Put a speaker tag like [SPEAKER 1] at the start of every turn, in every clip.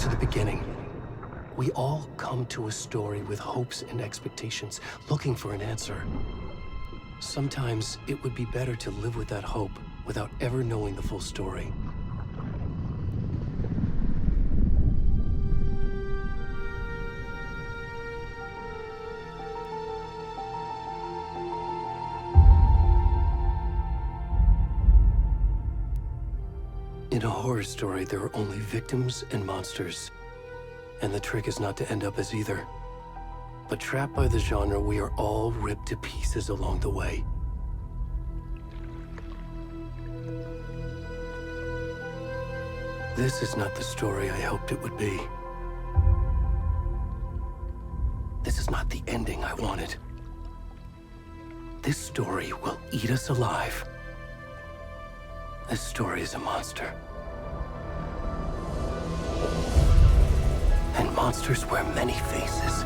[SPEAKER 1] to the beginning. We all come to a story with hopes and expectations, looking for an answer. Sometimes it would be better to live with that hope without ever knowing the full story. In a horror story, there are only victims and monsters. And the trick is not to end up as either. But trapped by the genre, we are all ripped to pieces along the way. This is not the story I hoped it would be. This is not the ending I wanted. This story will eat us alive. This story is a monster. And monsters wear many faces.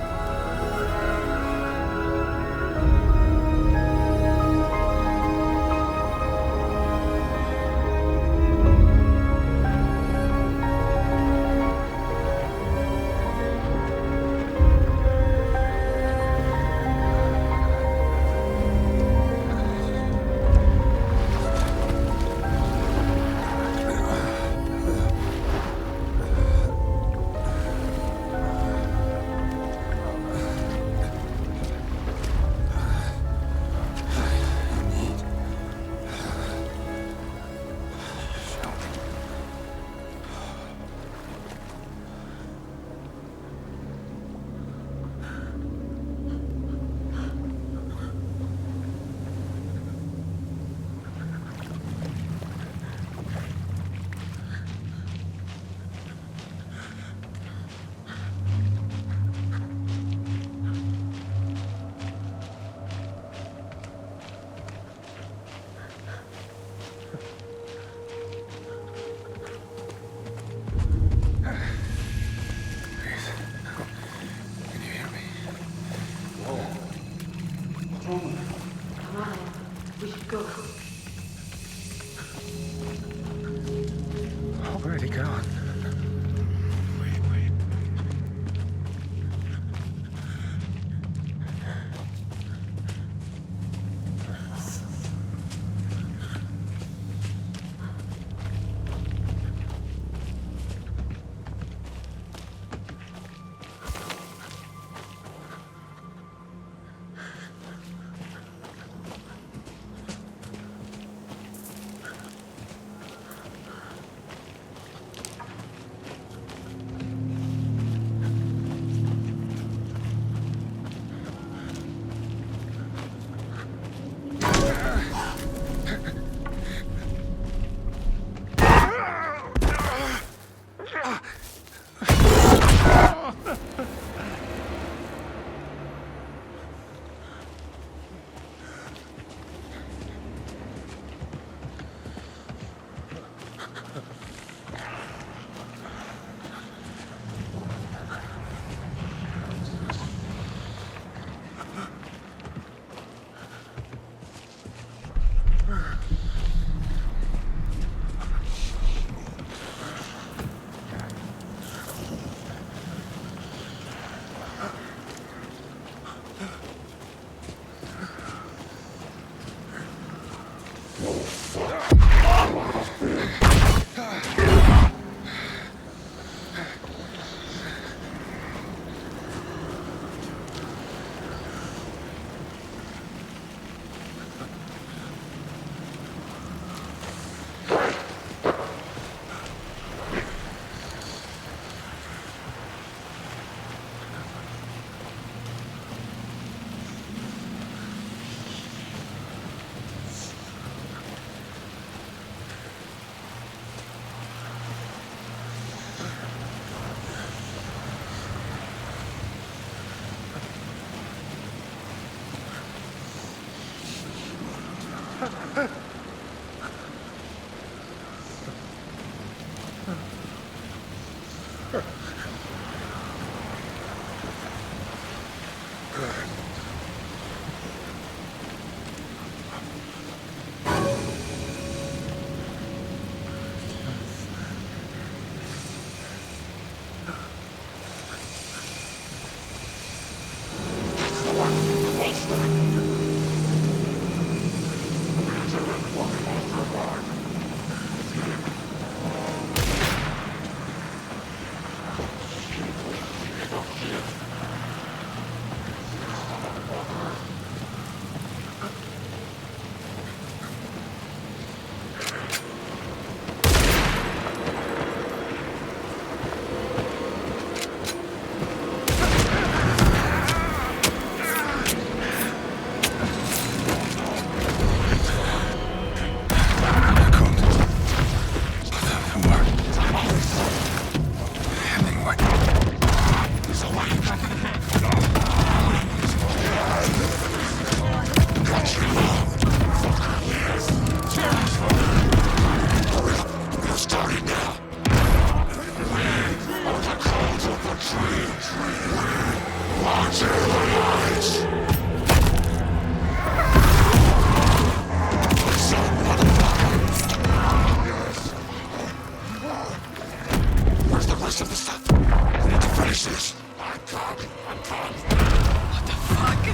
[SPEAKER 2] We should go.
[SPEAKER 3] Already gone. Wait.
[SPEAKER 2] rest of the stuff. We need to finish this. I'm coming.
[SPEAKER 4] What the fuck?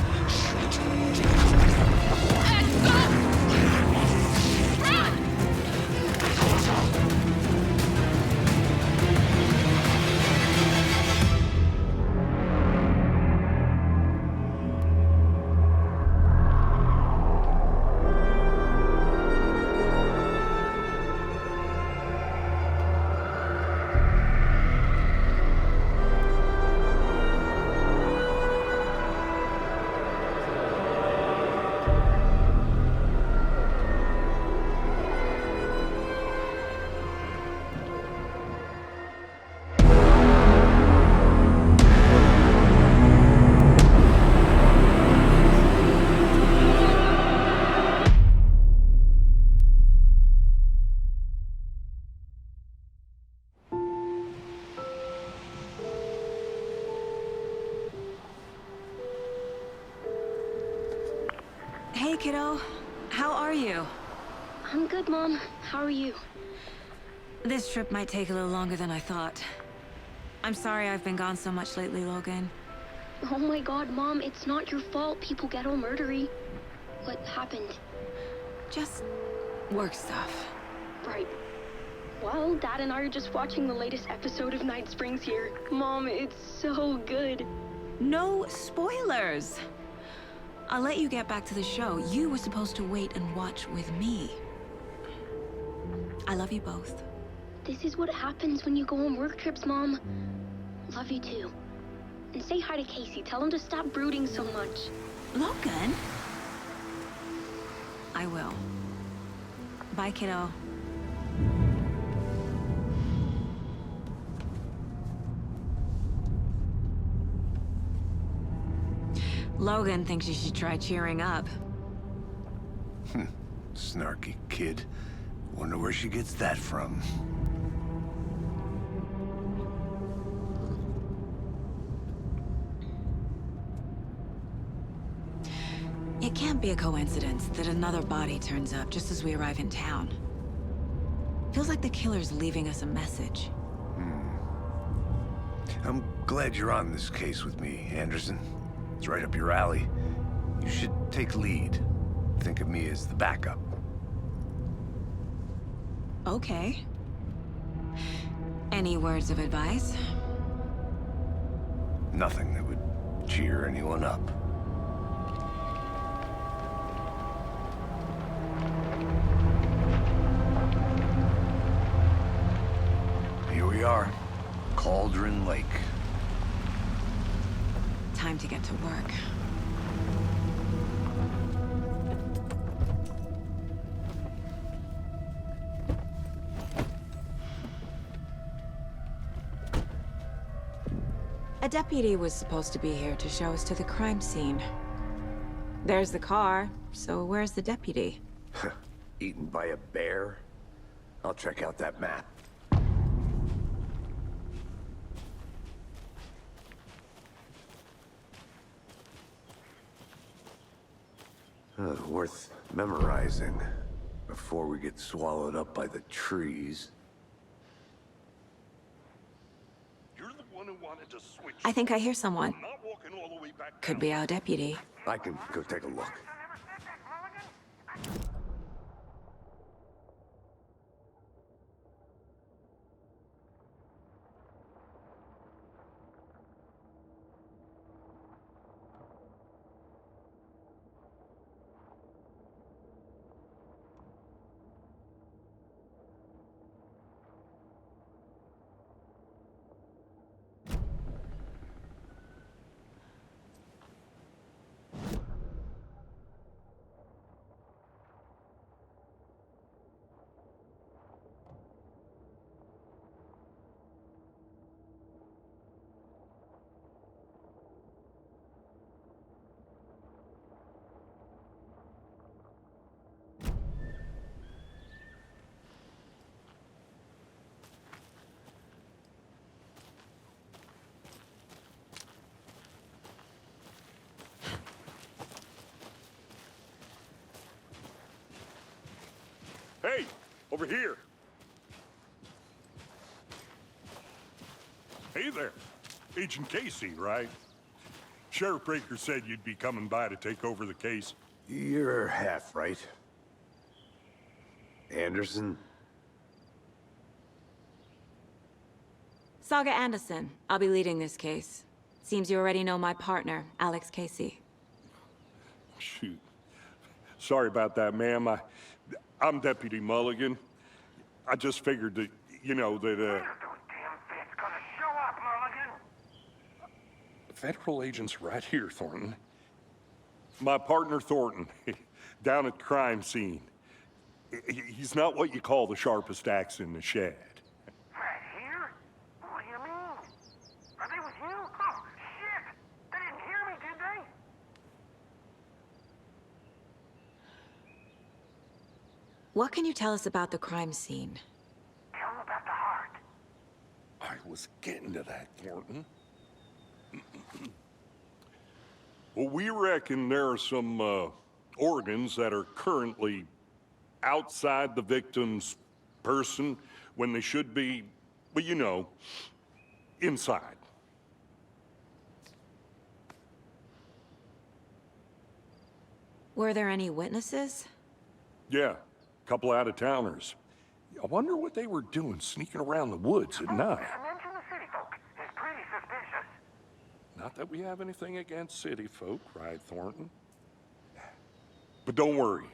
[SPEAKER 5] Hey, kiddo. How are you?
[SPEAKER 6] I'm good, Mom. How are you?
[SPEAKER 5] This trip might take a little longer than I thought. I'm sorry I've been gone so much lately, Logan.
[SPEAKER 6] Oh my god, Mom, it's not your fault people get all murdery. What happened?
[SPEAKER 5] Just work stuff.
[SPEAKER 6] Right. Well, Dad and I are just watching the latest episode of Night Springs here. Mom, it's so good.
[SPEAKER 5] No spoilers! I'll let you get back to the show. You were supposed to wait and watch with me. I love you both.
[SPEAKER 6] This is what happens when you go on work trips, Mom. Love you too. And say hi to Casey. Tell him to stop brooding so much.
[SPEAKER 5] Logan? I will. Bye, kiddo. Logan thinks you should try cheering up.
[SPEAKER 2] Snarky kid. Wonder where she gets that from.
[SPEAKER 5] It can't be a coincidence that another body turns up just as we arrive in town. Feels like the killer's leaving us a message.
[SPEAKER 2] I'm glad you're on this case with me, Anderson. It's right up your alley. You should take lead. Think of me as the backup.
[SPEAKER 5] Okay. Any words of advice?
[SPEAKER 2] Nothing that would cheer anyone up. Here we are. Cauldron Lake.
[SPEAKER 5] Time to get to work. A deputy was supposed to be here to show us to the crime scene. There's the car, so where's the deputy?
[SPEAKER 2] Eaten by a bear? I'll check out that map. Worth memorizing before we get swallowed up by the trees.
[SPEAKER 7] You're the one who wanted to switch.
[SPEAKER 5] I think I hear someone.
[SPEAKER 7] I'm not walking all the way back
[SPEAKER 5] Could
[SPEAKER 7] down.
[SPEAKER 5] be our deputy.
[SPEAKER 2] I can go take a look.
[SPEAKER 7] Hey, over here. Hey there. Agent Casey, right? Sheriff Breaker said you'd be coming by to take over the case.
[SPEAKER 2] You're half right. Anderson?
[SPEAKER 5] Saga Anderson. I'll be leading this case. Seems you already know my partner, Alex Casey.
[SPEAKER 7] Shoot. Sorry about that, ma'am. I'm Deputy Mulligan. I just figured that, you know, that,
[SPEAKER 3] Those damn feds gonna show up, Mulligan.
[SPEAKER 7] Federal agent's right here, Thornton. My partner, Thornton, down at the crime scene. He's not what you call the sharpest axe in the shed.
[SPEAKER 3] Right here? What do you mean? Are they with you? Oh, shit! They didn't hear me, did they?
[SPEAKER 5] What can you tell us about the crime scene?
[SPEAKER 3] Tell them about the heart.
[SPEAKER 7] I was getting to that, Thornton. Well, we reckon there are some organs that are currently outside the victim's person when they should be, well, you know, inside.
[SPEAKER 5] Were there any witnesses?
[SPEAKER 7] Yeah, a couple out-of-towners. I wonder what they were doing sneaking around the woods at night.
[SPEAKER 3] Mention the city folk. It's pretty suspicious.
[SPEAKER 7] Not that we have anything against city folk, right, Thornton? But don't worry.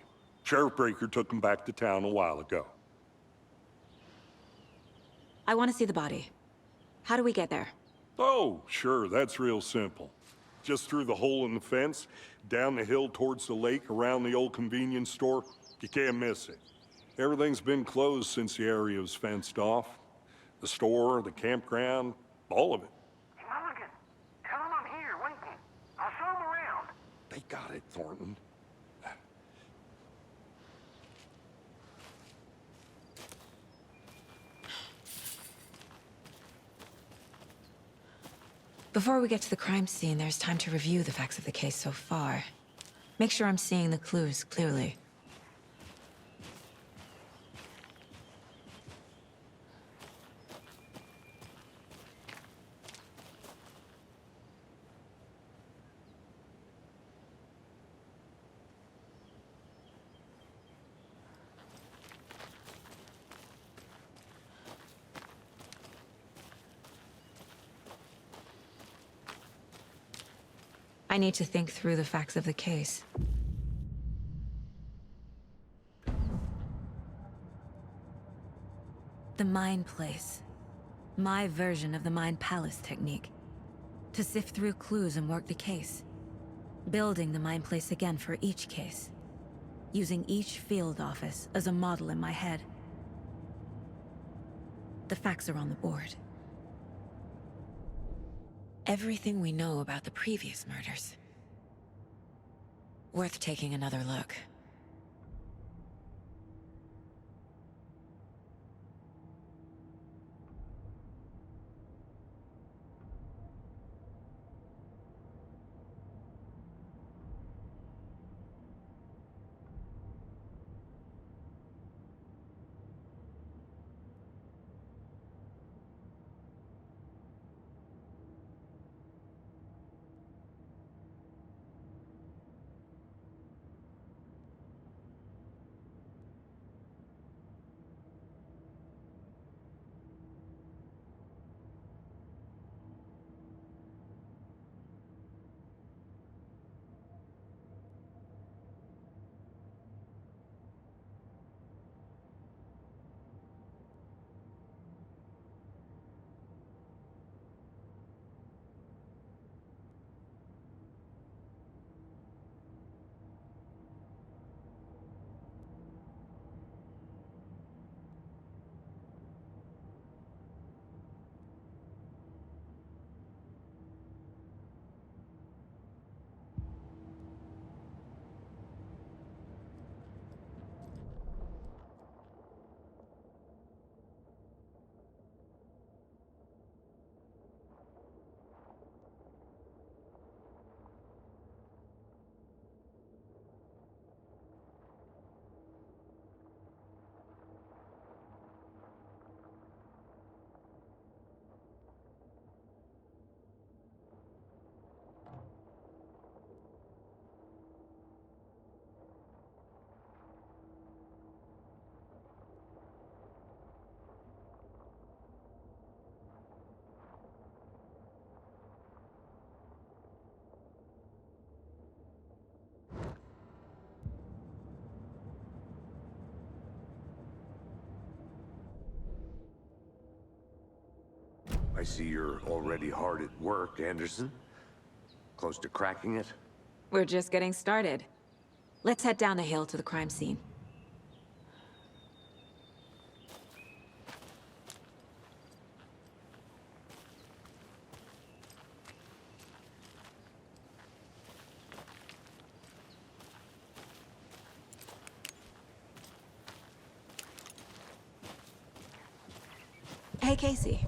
[SPEAKER 7] Sheriff Breaker took them back to town a while ago.
[SPEAKER 5] I want to see the body. How do we get there?
[SPEAKER 7] Oh, sure, that's real simple. Just through the hole in the fence, down the hill towards the lake, around the old convenience store. You can't miss it. Everything's been closed since the area was fenced off. The store, the campground, all of it.
[SPEAKER 3] Hey, Mulligan, tell them I'm here waiting. I'll show them around.
[SPEAKER 7] They got it, Thornton.
[SPEAKER 5] Before we get to the crime scene, there's time to review the facts of the case so far. Make sure I'm seeing the clues clearly. I need to think through the facts of the case. The Mind Place. My version of the Mind Palace technique. To sift through clues and work the case. Building the Mind Place again for each case. Using each field office as a model in my head. The facts are on the board. Everything we know about the previous murders. Worth taking another look.
[SPEAKER 2] I see you're already hard at work, Anderson. Close to cracking it?
[SPEAKER 5] We're just getting started. Let's head down the hill to the crime scene. Hey, Casey.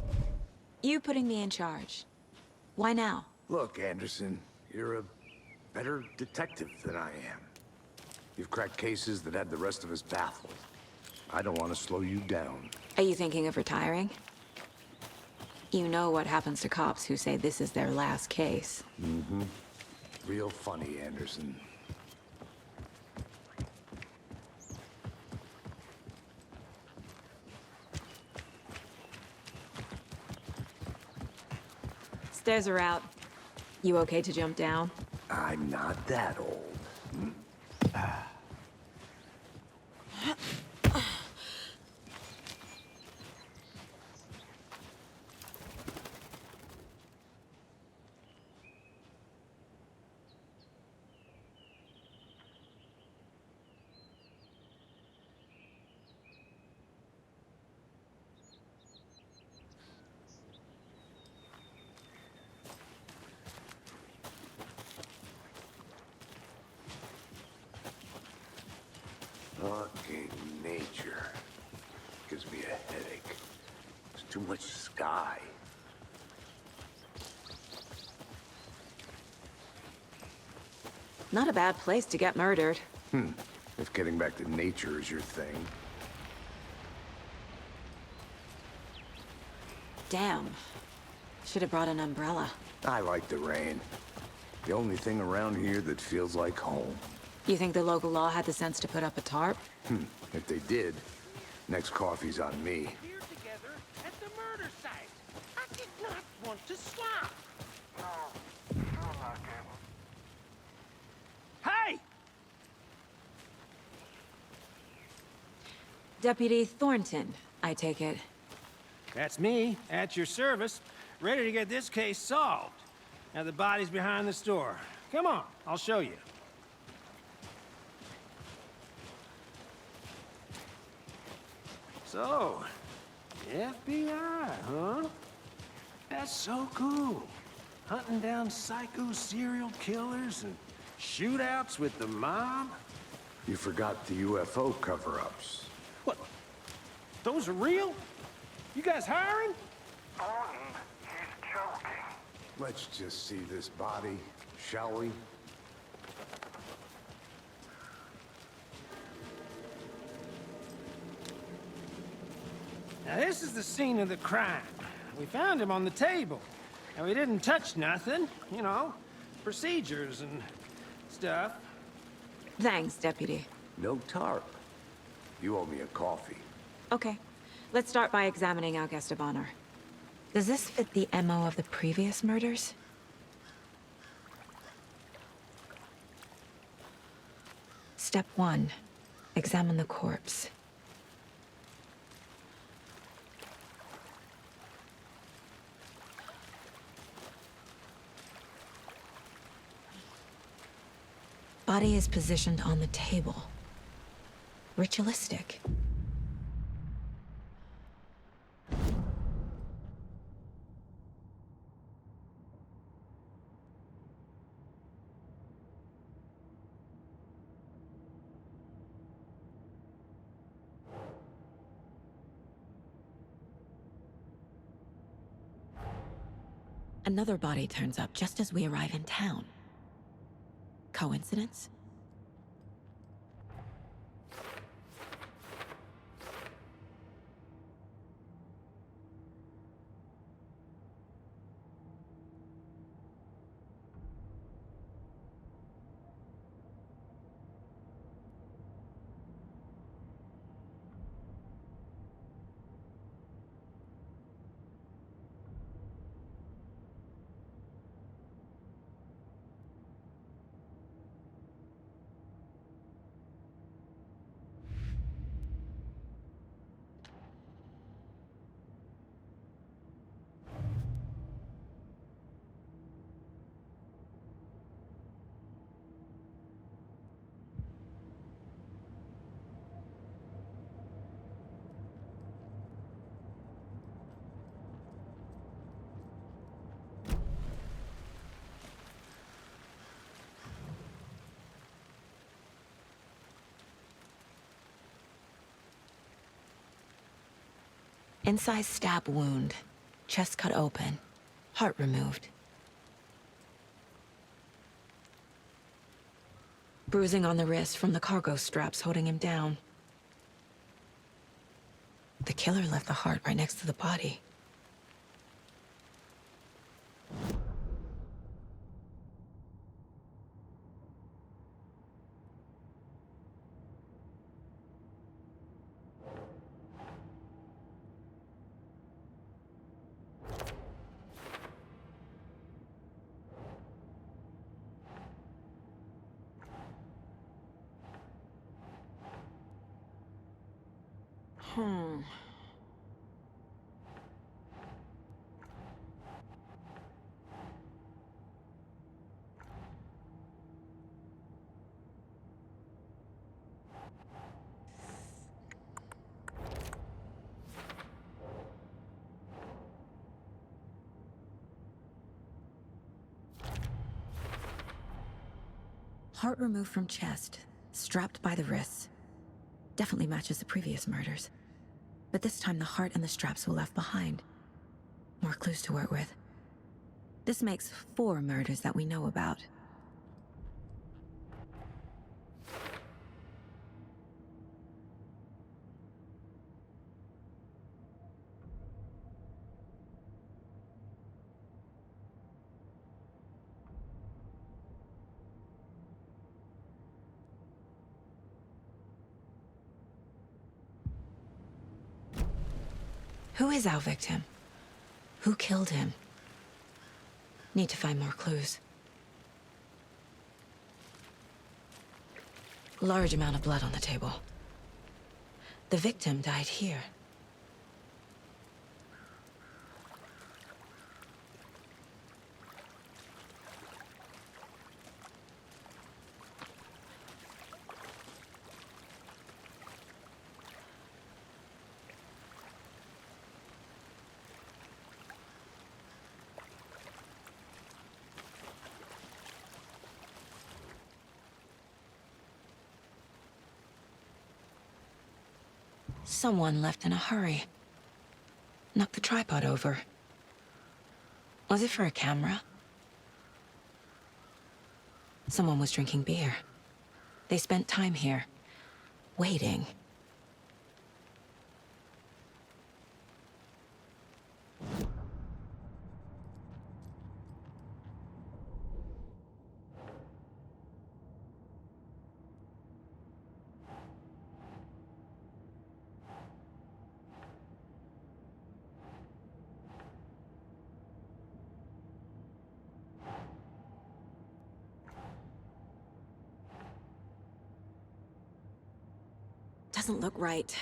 [SPEAKER 5] You putting me in charge. Why now?
[SPEAKER 2] Look, Anderson, you're a better detective than I am. You've cracked cases that had the rest of us baffled. I don't want to slow you down.
[SPEAKER 5] Are you thinking of retiring? You know what happens to cops who say this is their last case.
[SPEAKER 2] Mm-hmm. Real funny, Anderson.
[SPEAKER 5] Stairs are out. You okay to jump down?
[SPEAKER 2] I'm not that old. Fucking nature. Gives me a headache. There's too much sky.
[SPEAKER 5] Not a bad place to get murdered.
[SPEAKER 2] If getting back to nature is your thing.
[SPEAKER 5] Damn. Should have brought an umbrella.
[SPEAKER 2] I like the rain. The only thing around here that feels like home.
[SPEAKER 5] You think the local law had the sense to put up a tarp?
[SPEAKER 2] If they did, next coffee's on me.
[SPEAKER 3] Here together at the murder site. I did not want to swap. No, you're not getting. Hey!
[SPEAKER 5] Deputy Thornton, I take it.
[SPEAKER 8] That's me, at your service, ready to get this case solved. Now the body's behind the store. Come on, I'll show you. So, FBI, huh? That's so cool. Hunting down psycho serial killers and shootouts with the mob.
[SPEAKER 2] You forgot the UFO cover-ups.
[SPEAKER 8] What? Those are real? You guys hiring?
[SPEAKER 3] Thornton, he's joking.
[SPEAKER 2] Let's just see this body, shall we?
[SPEAKER 8] Now this is the scene of the crime. We found him on the table. And we didn't touch nothing, you know, procedures and stuff.
[SPEAKER 5] Thanks, Deputy.
[SPEAKER 2] No tarp. You owe me a coffee.
[SPEAKER 5] Okay. Let's start by examining our guest of honor. Does this fit the MO of the previous murders? Step 1. Examine the corpse. Body is positioned on the table. Ritualistic. Another body turns up just as we arrive in town. Coincidence? Incised stab wound. Chest cut open. Heart removed. Bruising on the wrist from the cargo straps holding him down. The killer left the heart right next to the body. Heart removed from chest, strapped by the wrists. Definitely matches the previous murders. But this time the heart and the straps were left behind. More clues to work with. This makes 4 murders that we know about. Who is our victim? Who killed him? Need to find more clues. Large amount of blood on the table. The victim died here. Someone left in a hurry. Knocked the tripod over. Was it for a camera? Someone was drinking beer. They spent time here, waiting. Doesn't look right.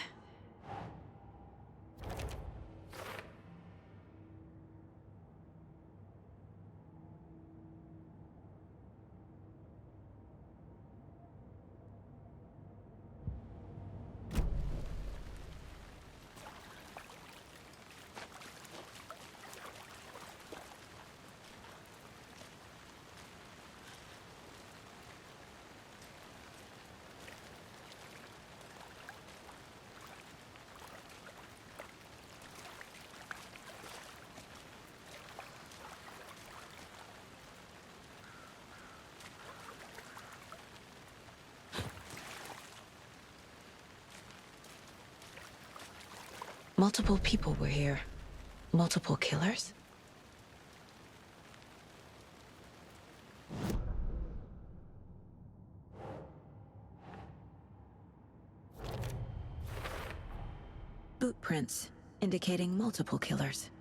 [SPEAKER 5] Multiple people were here. Multiple killers? Boot prints, indicating multiple killers.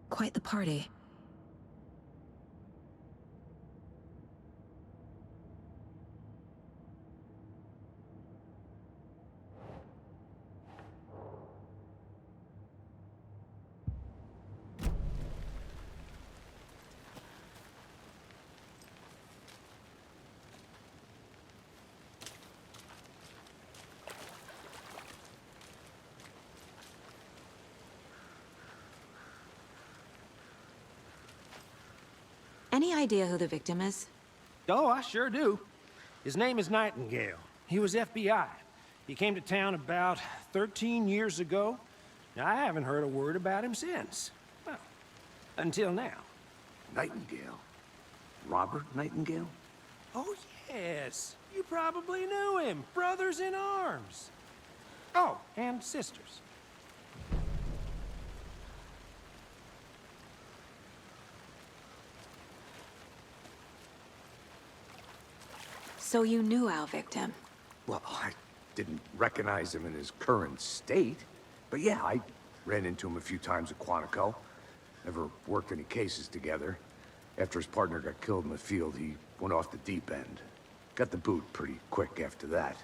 [SPEAKER 5] Quite the party. Any idea who the victim is?
[SPEAKER 8] Oh, I sure do. His name is Nightingale. He was FBI. He came to town about 13 years ago. I haven't heard a word about him since. Well, until now.
[SPEAKER 2] Nightingale? Robert Nightingale?
[SPEAKER 8] Oh, yes. You probably knew him. Brothers in arms. Oh, and sisters.
[SPEAKER 5] So you knew our victim?
[SPEAKER 2] Well, I didn't recognize him in his current state. But yeah, I ran into him a few times at Quantico. Never worked any cases together. After his partner got killed in the field, he went off the deep end. Got the boot pretty quick after that.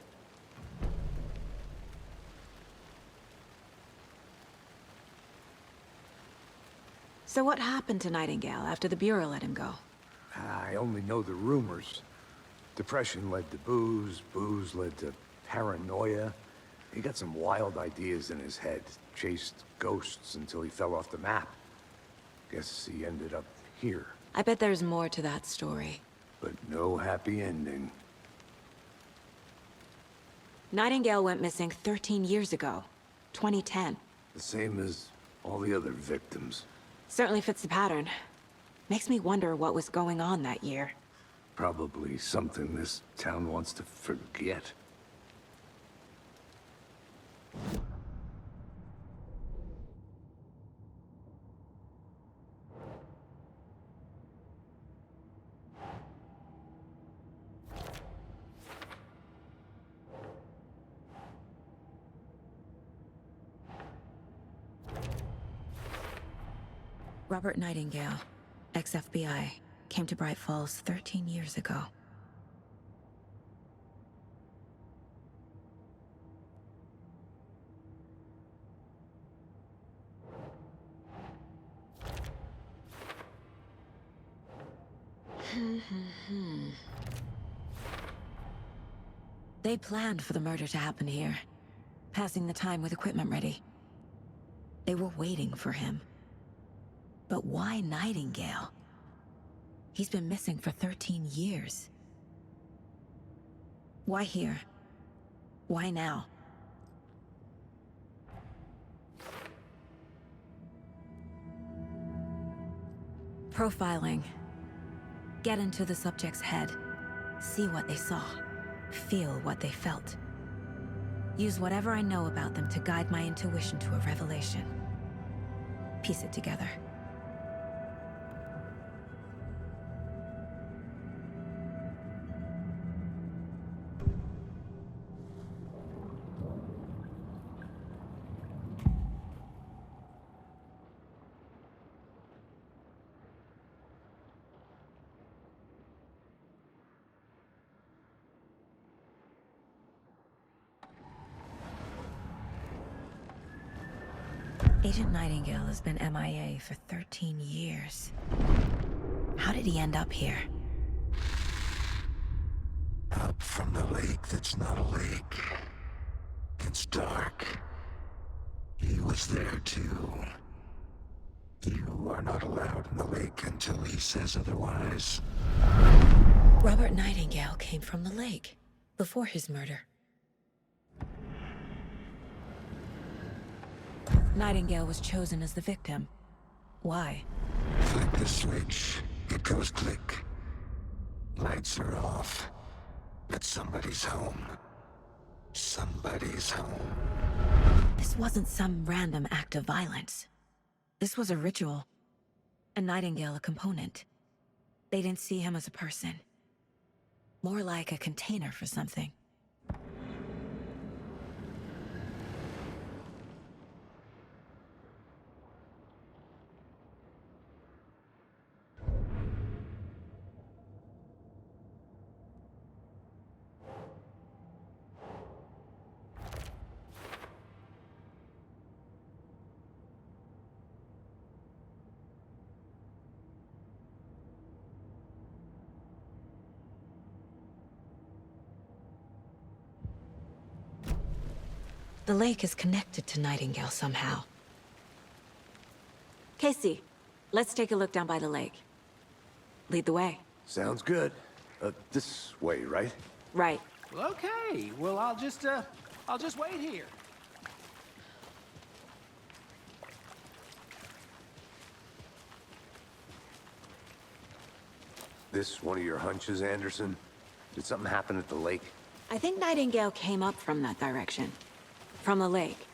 [SPEAKER 5] So what happened to Nightingale after the Bureau let him go?
[SPEAKER 2] I only know the rumors. Depression led to booze, booze led to paranoia. He got some wild ideas in his head, chased ghosts until he fell off the map. Guess he ended up here.
[SPEAKER 5] I bet there's more to that story.
[SPEAKER 2] But no happy ending.
[SPEAKER 5] Nightingale went missing 13 years ago, 2010.
[SPEAKER 2] The same as all the other victims.
[SPEAKER 5] Certainly fits the pattern. Makes me wonder what was going on that year.
[SPEAKER 2] Probably something this town wants to forget.
[SPEAKER 5] Robert Nightingale, ex-FBI, came to Bright Falls 13 years ago. They planned for the murder to happen here, passing the time with equipment ready. They were waiting for him. But why Nightingale? He's been missing for 13 years. Why here? Why now? Profiling. Get into the subject's head. See what they saw. Feel what they felt. Use whatever I know about them to guide my intuition to a revelation. Piece it together. Agent Nightingale has been MIA for 13 years. How did he end up here?
[SPEAKER 9] Up from the lake that's not a lake. It's dark. He was there too. You are not allowed in the lake until he says otherwise.
[SPEAKER 5] Robert Nightingale came from the lake, before his murder. Nightingale was chosen as the victim. Why?
[SPEAKER 9] Flick the switch, it goes click. Lights are off. But somebody's home. Somebody's home.
[SPEAKER 5] This wasn't some random act of violence. This was a ritual. And Nightingale a component. They didn't see him as a person. More like a container for something. The lake is connected to Nightingale somehow. Casey, let's take a look down by the lake. Lead the way.
[SPEAKER 2] Sounds good. This way, right?
[SPEAKER 5] Right.
[SPEAKER 8] Well, okay. Well, I'll just wait here.
[SPEAKER 2] This one of your hunches, Anderson? Did something happen at the lake?
[SPEAKER 5] I think Nightingale came up from that direction. From the lake.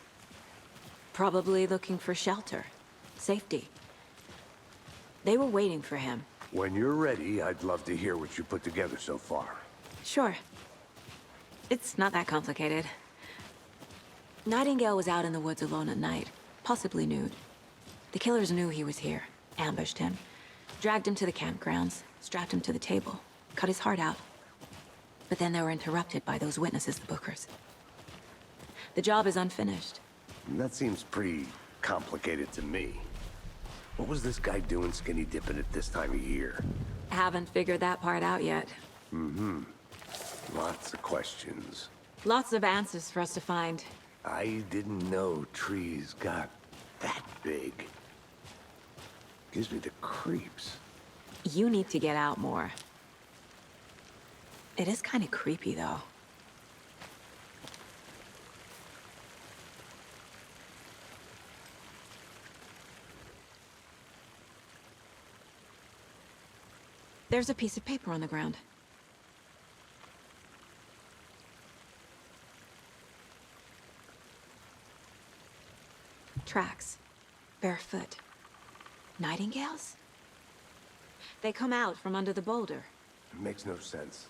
[SPEAKER 5] Probably looking for shelter. Safety. They were waiting for him.
[SPEAKER 2] When you're ready, I'd love to hear what you put together so far.
[SPEAKER 5] Sure. It's not that complicated. Nightingale was out in the woods alone at night, possibly nude. The killers knew he was here, ambushed him, dragged him to the campgrounds, strapped him to the table, cut his heart out. But then they were interrupted by those witnesses, the Bookers. The job is unfinished.
[SPEAKER 2] That seems pretty complicated to me. What was this guy doing skinny dipping at this time of year?
[SPEAKER 5] Haven't figured that part out yet.
[SPEAKER 2] Mm-hmm. Lots of questions.
[SPEAKER 5] Lots of answers for us to find.
[SPEAKER 2] I didn't know trees got that big. Gives me the creeps.
[SPEAKER 5] You need to get out more. It is kind of creepy, though. There's a piece of paper on the ground. Tracks. Barefoot. Nightingales? They come out from under the boulder.
[SPEAKER 2] It makes no sense.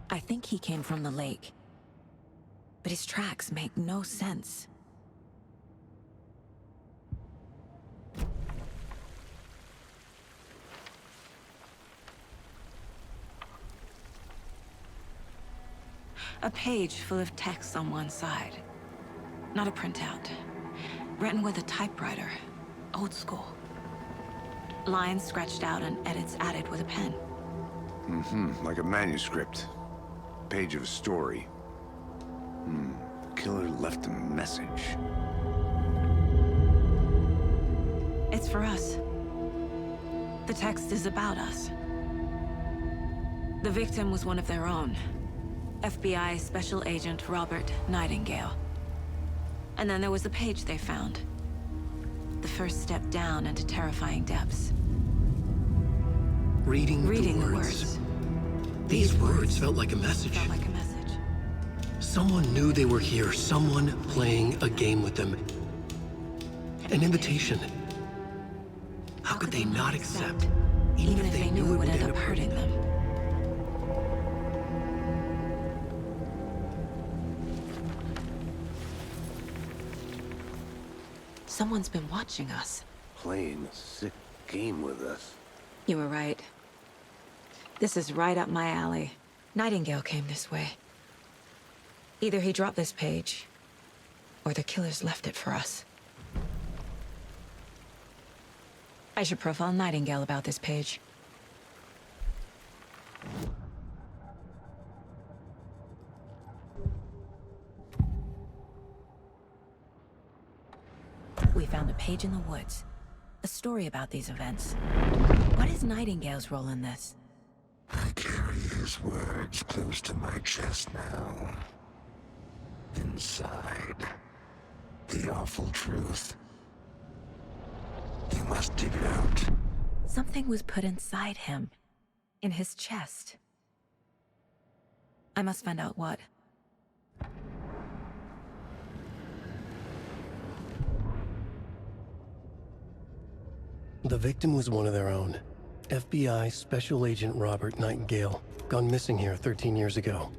[SPEAKER 5] I think he came from the lake. But his tracks make no sense. A page full of text on one side. Not a printout. Written with a typewriter. Old school. Lines scratched out and edits added with a pen.
[SPEAKER 2] Mm-hmm, like a manuscript. Page of a story. The killer left a message.
[SPEAKER 5] It's for us. The text is about us. The victim was one of their own. FBI Special Agent Robert Nightingale. And then there was the page they found. The first step down into terrifying depths.
[SPEAKER 1] Reading
[SPEAKER 5] the
[SPEAKER 1] words.
[SPEAKER 5] words.
[SPEAKER 1] These words felt like a message.
[SPEAKER 5] Felt like a message.
[SPEAKER 1] Someone knew they were here, someone playing a game with them. An invitation. How could they not accept,
[SPEAKER 5] even if they knew it would end up hurting them? Someone's been watching us.
[SPEAKER 2] Playing a sick game with us.
[SPEAKER 5] You were right. This is right up my alley. Nightingale came this way. Either he dropped this page, or the killers left it for us. I should profile Nightingale about this page. We found a page in the woods. A story about these events. What is Nightingale's role in this?
[SPEAKER 9] I carry his words close to my chest now. Inside, the awful truth. You must dig it out.
[SPEAKER 5] Something was put inside him. In his chest. I must find out what.
[SPEAKER 1] The victim was one of their own. FBI Special Agent Robert Nightingale, gone missing here 13 years ago.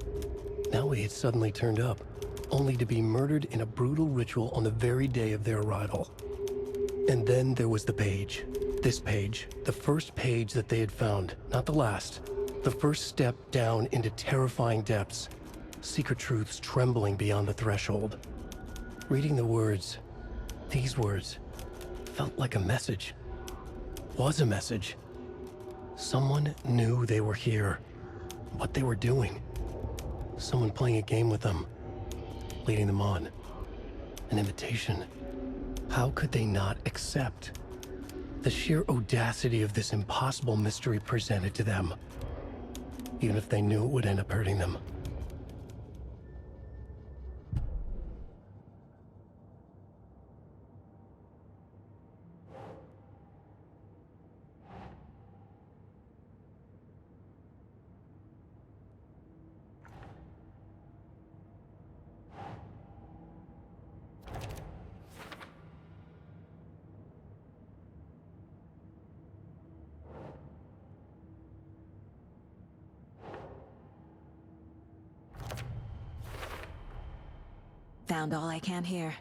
[SPEAKER 1] Now he had suddenly turned up, only to be murdered in a brutal ritual on the very day of their arrival. And then there was the page. This page, the first page that they had found, not the last. The first step down into terrifying depths. Secret truths trembling beyond the threshold. Reading the words, these words, felt like a message. was a message. Someone knew they were here, what they were doing. Someone playing a game with them, leading them on. An invitation. How could they not accept? The sheer audacity of this impossible mystery presented to them, even if they knew it would end up hurting them.
[SPEAKER 5] Found all I can here.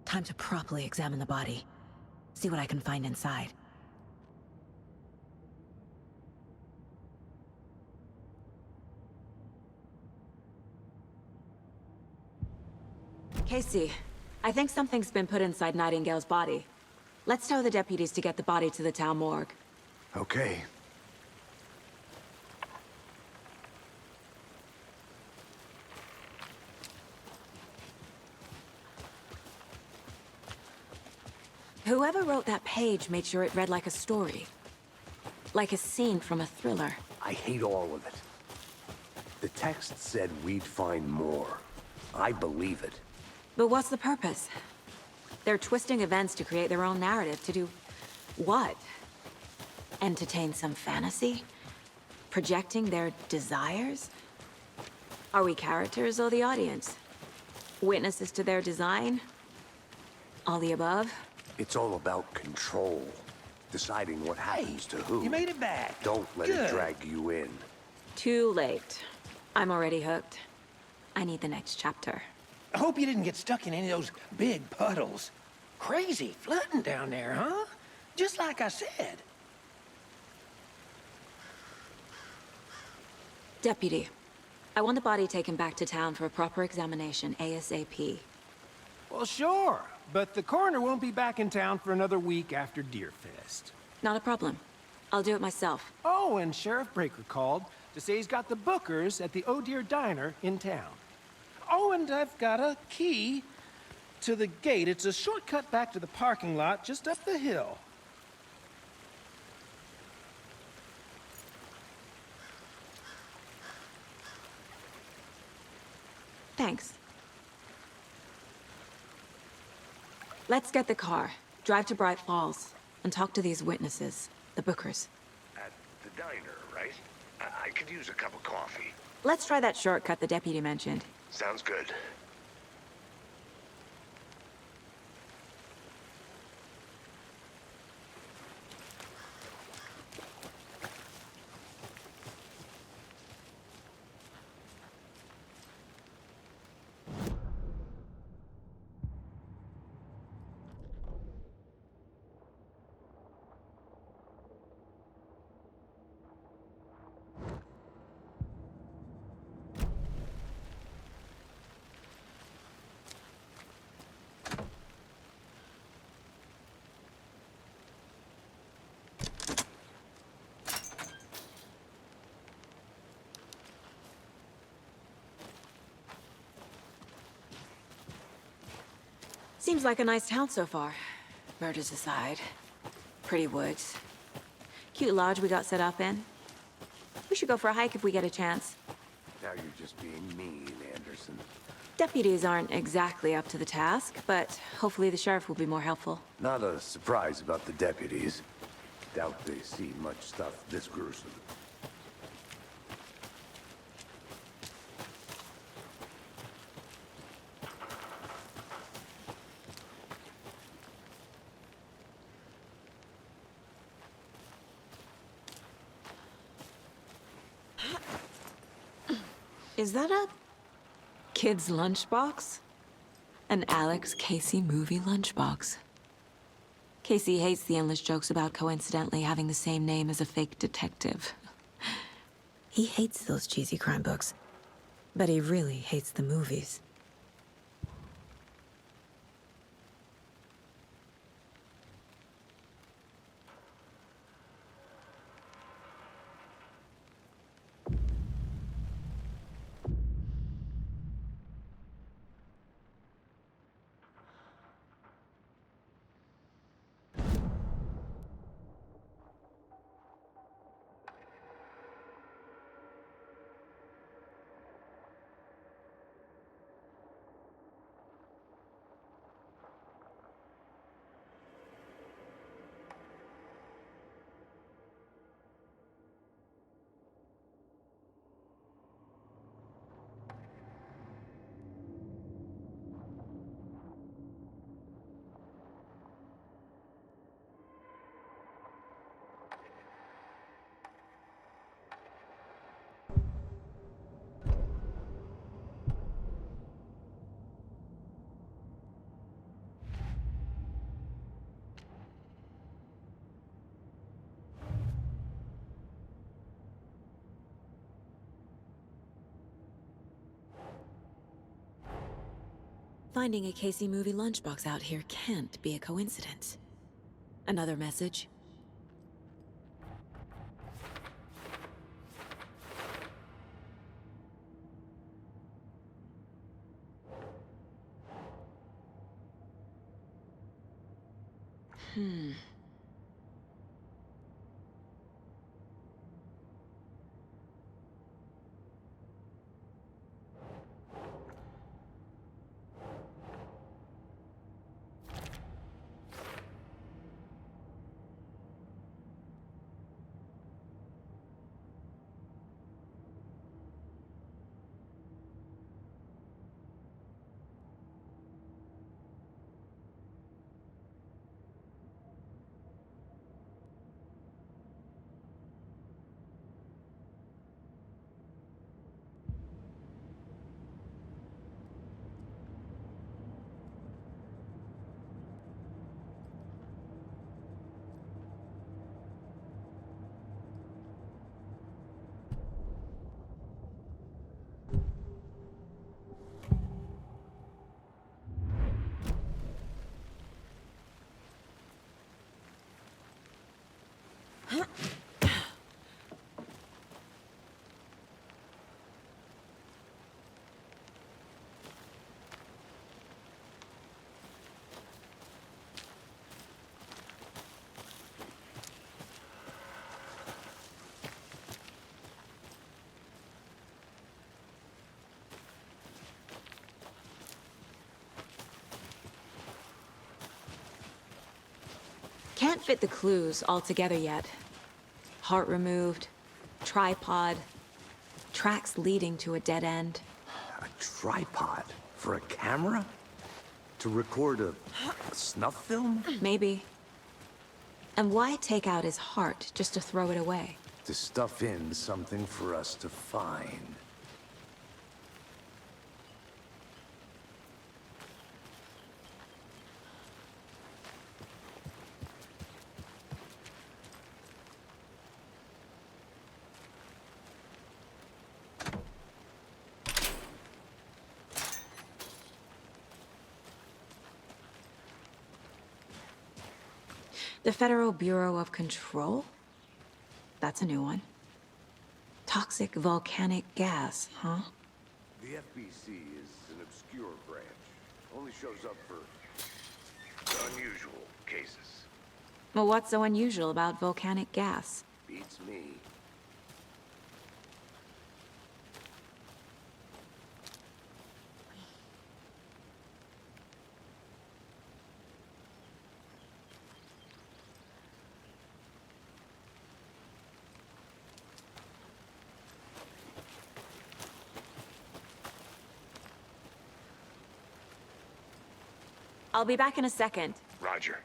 [SPEAKER 5] Time to properly examine the body. See what I can find inside. Casey, I think something's been put inside Nightingale's body. Let's tell the deputies to get the body to the town morgue.
[SPEAKER 2] Okay.
[SPEAKER 5] Whoever wrote that page made sure it read like a story. Like a scene from a thriller.
[SPEAKER 2] I hate all of it. The text said we'd find more. I believe it.
[SPEAKER 5] But what's the purpose? They're twisting events to create their own narrative to do what? Entertain some fantasy? Projecting their desires? Are we characters or the audience? Witnesses to their design? All the above?
[SPEAKER 2] It's all about control. Deciding what happens to who.
[SPEAKER 8] You made it back.
[SPEAKER 2] Don't let it drag you in.
[SPEAKER 5] Too late. I'm already hooked. I need the next chapter.
[SPEAKER 8] I hope you didn't get stuck in any of those big puddles. Crazy flooding down there, huh? Just like I said.
[SPEAKER 5] Deputy, I want the body taken back to town for a proper examination ASAP.
[SPEAKER 8] Well, sure. But the coroner won't be back in town for another week after Deerfest.
[SPEAKER 5] Not a problem. I'll do it myself.
[SPEAKER 8] Oh, and Sheriff Breaker called to say he's got the bookers at the Oh Dear Diner in town. Oh, and I've got a key to the gate. It's a shortcut back to the parking lot just up the hill.
[SPEAKER 5] Thanks. Let's get the car, drive to Bright Falls, and talk to these witnesses, the bookers.
[SPEAKER 3] At the diner, right? I could use a cup of coffee.
[SPEAKER 5] Let's try that shortcut the deputy mentioned.
[SPEAKER 3] Sounds good.
[SPEAKER 5] Seems like a nice town so far. Murders aside. Pretty woods. Cute lodge we got set up in. We should go for a hike if we get a chance.
[SPEAKER 2] Now you're just being mean, Anderson.
[SPEAKER 5] Deputies aren't exactly up to the task, but hopefully the sheriff will be more helpful.
[SPEAKER 2] Not a surprise about the deputies. Doubt they see much stuff this gruesome.
[SPEAKER 5] Is that a kid's lunchbox? An Alex Casey movie lunchbox. Casey hates the endless jokes about coincidentally having the same name as a fake detective. He hates those cheesy crime books, but he really hates the movies. Finding a Casey movie lunchbox out here can't be a coincidence. Another message? Can't fit the clues all together yet. Heart removed, tripod, tracks leading to a dead end.
[SPEAKER 2] A tripod? For a camera? To record a snuff film?
[SPEAKER 5] Maybe. And why take out his heart just to throw it away?
[SPEAKER 2] To stuff in something for us to find.
[SPEAKER 5] The Federal Bureau of Control? That's a new one. Toxic volcanic gas, huh?
[SPEAKER 2] The FBC is an obscure branch. Only shows up for unusual cases.
[SPEAKER 5] Well, what's so unusual about volcanic gas?
[SPEAKER 2] Beats me.
[SPEAKER 5] I'll be back in a second.
[SPEAKER 2] Roger.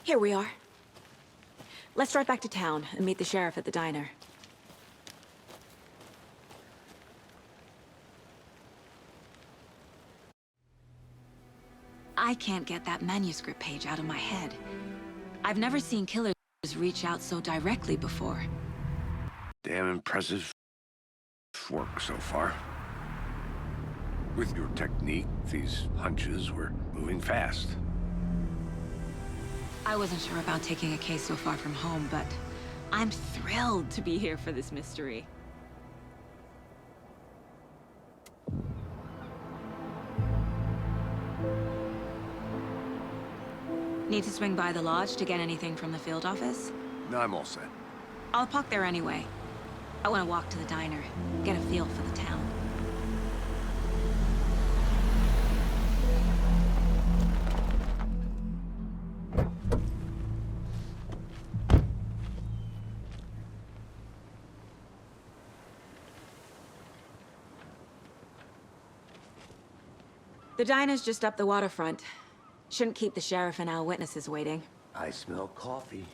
[SPEAKER 5] Here we are. Let's drive back to town and meet the sheriff at the diner. I can't get that manuscript page out of my head. I've never seen killers reach out so directly before.
[SPEAKER 2] Damn impressive work so far. With your technique, these hunches were moving fast.
[SPEAKER 5] I wasn't sure about taking a case so far from home, but I'm thrilled to be here for this mystery. Need to swing by the lodge to get anything from the field office?
[SPEAKER 2] No, I'm all set.
[SPEAKER 5] I'll park there anyway. I want to walk to the diner, get a feel for the town. The diner's just up the waterfront. Shouldn't keep the sheriff and our witnesses waiting.
[SPEAKER 2] I smell coffee.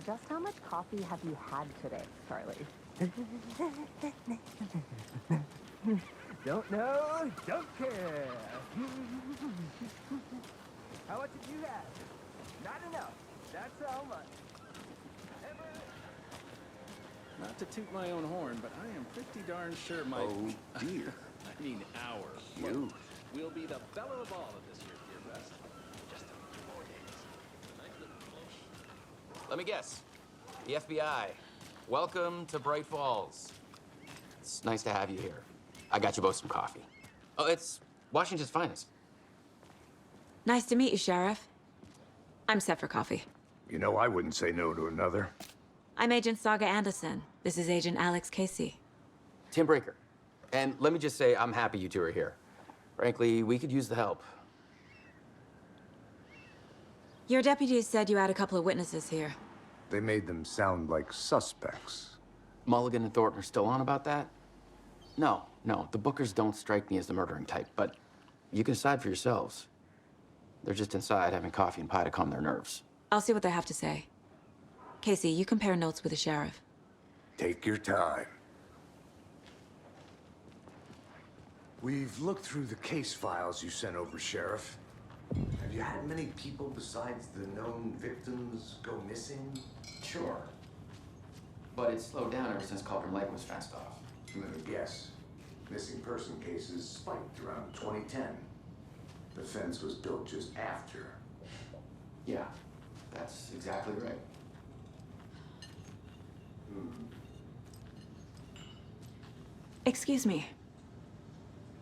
[SPEAKER 10] Just how much coffee have you had today, Charlie? Don't know, don't care. How much did you have? Not enough. That's how much.
[SPEAKER 8] Not to toot my own horn, but I am pretty darn sure my...
[SPEAKER 2] Oh, dear.
[SPEAKER 8] I mean, our
[SPEAKER 2] You.
[SPEAKER 8] will be the belle of the ball of this year's Dear Fest. Just a few more days.
[SPEAKER 11] Let me guess. The FBI. Welcome to Bright Falls. It's nice to have you here. I got you both some coffee. Oh, it's Washington's finest.
[SPEAKER 5] Nice to meet you, Sheriff. I'm set for coffee.
[SPEAKER 2] You know, I wouldn't say no to another.
[SPEAKER 5] I'm Agent Saga Anderson. This is Agent Alex Casey.
[SPEAKER 11] Tim Breaker. And let me just say, I'm happy you two are here. Frankly, we could use the help.
[SPEAKER 5] Your deputies said you had a couple of witnesses here.
[SPEAKER 2] They made them sound like suspects.
[SPEAKER 11] Mulligan and Thornton are still on about that? No, the Bookers don't strike me as the murdering type, but you can decide for yourselves. They're just inside having coffee and pie to calm their nerves.
[SPEAKER 5] I'll see what they have to say. Casey, you compare notes with the sheriff.
[SPEAKER 2] Take your time. We've looked through the case files you sent over, Sheriff. Have you had many people besides the known victims go missing?
[SPEAKER 11] Sure. But it's slowed down ever since Culver Lake was fenced off.
[SPEAKER 2] Let me guess. Missing person cases spiked around 2010. The fence was built just after.
[SPEAKER 11] Yeah, that's exactly right.
[SPEAKER 5] Excuse me.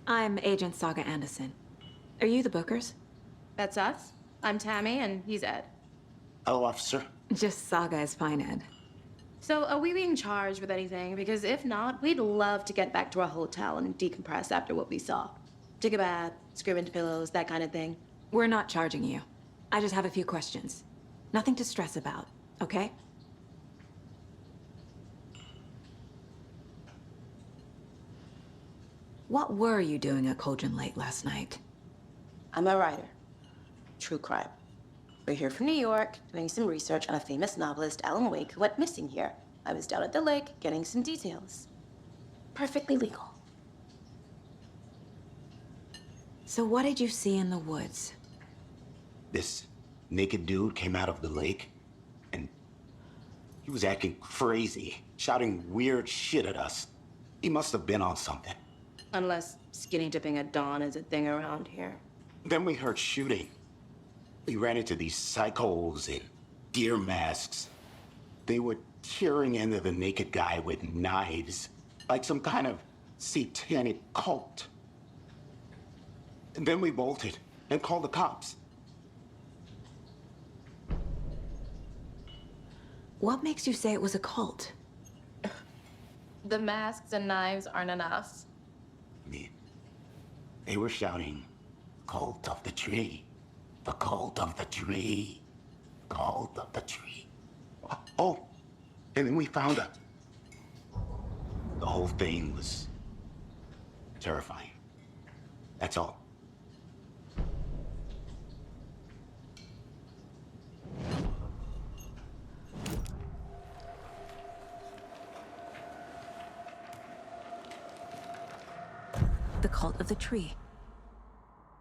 [SPEAKER 5] I'm Agent Saga Anderson. Are you the Bookers?
[SPEAKER 12] That's us. I'm Tammy, and he's Ed.
[SPEAKER 9] Hello, officer.
[SPEAKER 5] Just Saga is fine, Ed.
[SPEAKER 12] So, are we being charged with anything? Because if not, we'd love to get back to our hotel and decompress after what we saw. Take a bath, scream into pillows, that kind of thing.
[SPEAKER 5] We're not charging you. I just have a few questions. Nothing to stress about, okay? What were you doing at Colonna Lake last night?
[SPEAKER 12] I'm a writer. True crime. We're here from New York, doing some research on a famous novelist, Alan Wake, who went missing here. I was down at the lake, getting some details. Perfectly legal.
[SPEAKER 5] So what did you see in the woods?
[SPEAKER 9] This naked dude came out of the lake, and he was acting crazy, shouting weird shit at us. He must have been on something.
[SPEAKER 12] Unless skinny dipping at dawn is a thing around here.
[SPEAKER 9] Then we heard shooting. We ran into these psychos in deer masks. They were tearing into the naked guy with knives, like some kind of satanic cult. And then we bolted and called the cops.
[SPEAKER 5] What makes you say it was a cult?
[SPEAKER 12] The masks and knives aren't enough.
[SPEAKER 9] I mean, they were shouting, "Cult of the tree." The cult of the tree. Cult of the tree. Oh, and then we found her. The whole thing was terrifying. That's all.
[SPEAKER 5] The cult of the tree.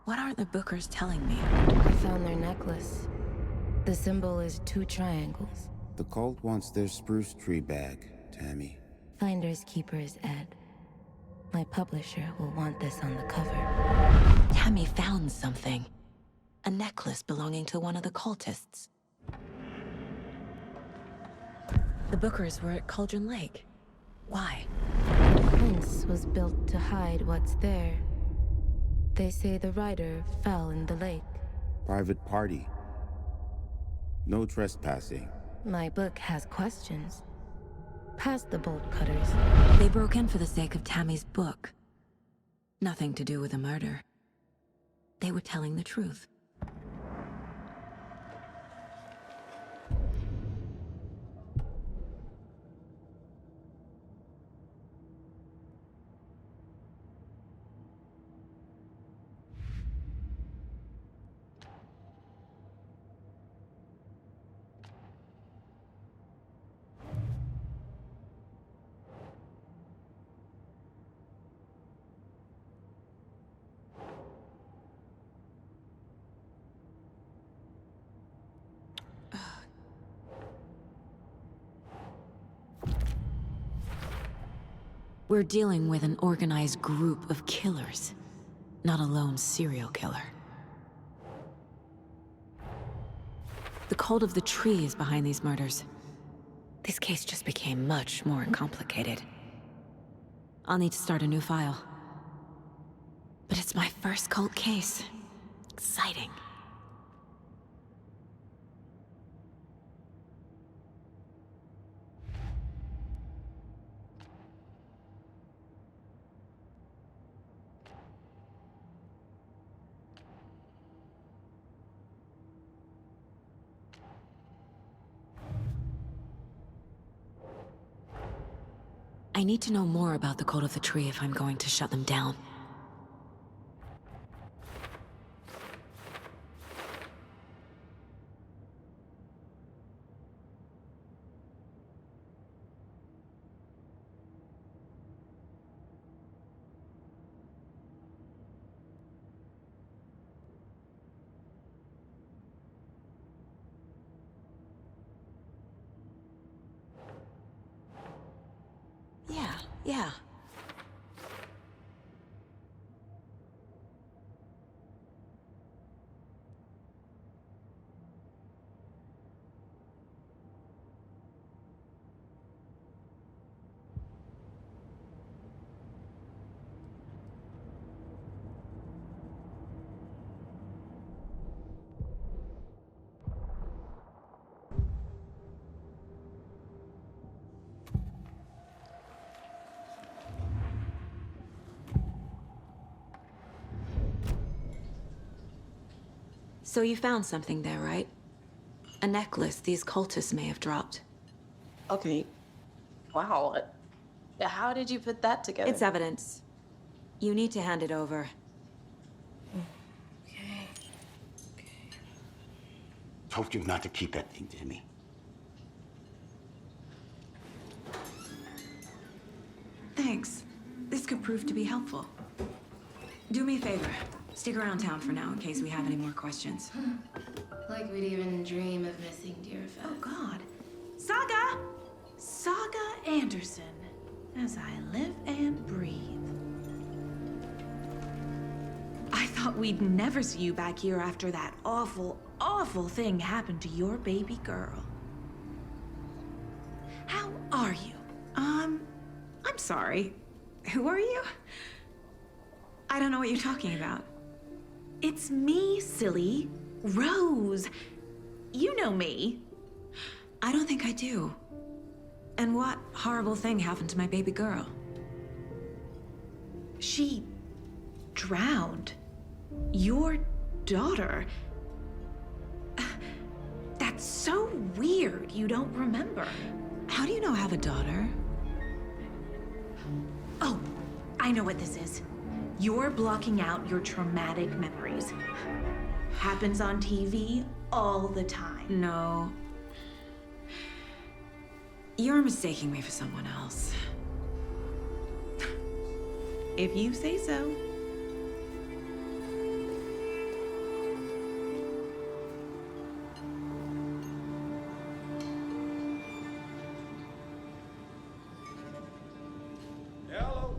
[SPEAKER 5] What are the Bookers telling me?
[SPEAKER 13] I found their necklace. The symbol is 2 triangles.
[SPEAKER 14] The cult wants their spruce tree back, Tammy.
[SPEAKER 13] Finders keepers, Ed. My publisher will want this on the cover.
[SPEAKER 5] Tammy found something. A necklace belonging to one of the cultists. The Bookers were at Cauldron Lake. Why?
[SPEAKER 13] The fence was built to hide what's there. They say the rider fell in the lake.
[SPEAKER 14] Private party. No trespassing.
[SPEAKER 13] My book has questions. Past the bolt cutters.
[SPEAKER 5] They broke in for the sake of Tammy's book. Nothing to do with a murder. They were telling the truth. We're dealing with an organized group of killers, not a lone serial killer. The cult of the tree is behind these murders. This case just became much more complicated. I'll need to start a new file. But it's my first cult case. Exciting. I need to know more about the cult of the tree if I'm going to shut them down. Yeah. So you found something there, right? A necklace these cultists may have dropped.
[SPEAKER 12] Okay. Wow. How did you put that together?
[SPEAKER 5] It's evidence. You need to hand it over.
[SPEAKER 12] Okay.
[SPEAKER 9] Told you not to keep that thing, Timmy.
[SPEAKER 5] Thanks. This could prove to be helpful. Do me a favor. Stick around town for now in case we have any more questions.
[SPEAKER 13] Like we'd even dream of missing dear Fez.
[SPEAKER 15] Oh, God. Saga! Saga Anderson. As I live and breathe. I thought we'd never see you back here after that awful, awful thing happened to your baby girl. How are you? I'm sorry. Who are you? I don't know what you're talking about. It's me, silly. Rose. You know me.
[SPEAKER 5] I don't think I do. And what horrible thing happened to my baby girl?
[SPEAKER 15] She drowned. Your daughter. so weird you don't remember.
[SPEAKER 5] How do you know I have a daughter?
[SPEAKER 15] Oh, I know what this is. You're blocking out your traumatic memories. Happens on TV all the time.
[SPEAKER 5] No. You're mistaking me for someone else.
[SPEAKER 15] If you say so.
[SPEAKER 10] Hello.